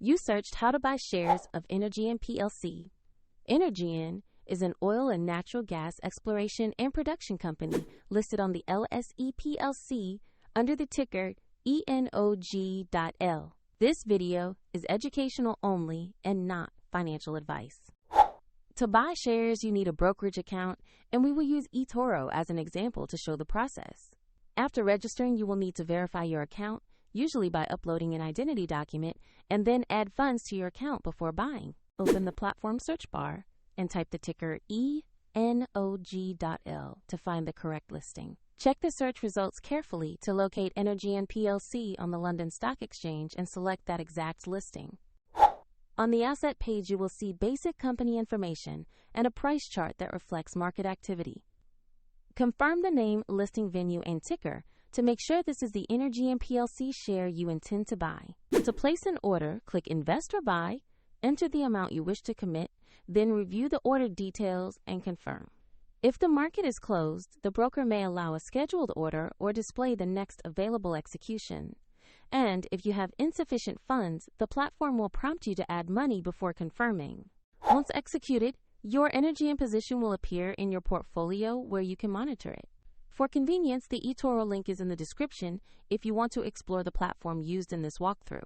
You searched how to buy shares of Energean plc. Energean is an oil and natural gas exploration and production company listed on the LSE plc under the ticker ENOG.L. This video is educational only and not financial advice. To buy shares, you need a brokerage account, and we will use eToro as an example to show the process. After registering, you will need to verify your account, usually by uploading an identity document, and then add funds to your account before buying. Open the platform search bar and type the ticker ENOG.L to find the correct listing. Check the search results carefully to locate Energean plc on the London Stock Exchange and select that exact listing. On the asset page, you will see basic company information and a price chart that reflects market activity. Confirm the name, listing venue, and ticker to make sure this is the Energean plc share you intend to buy. To place an order, click Invest or Buy, enter the amount you wish to commit, then review the order details and confirm. If the market is closed, the broker may allow a scheduled order or display the next available execution. And if you have insufficient funds, the platform will prompt you to add money before confirming. Once executed, your Energean position will appear in your portfolio where you can monitor it. For convenience, the eToro link is in the description if you want to explore the platform used in this walkthrough.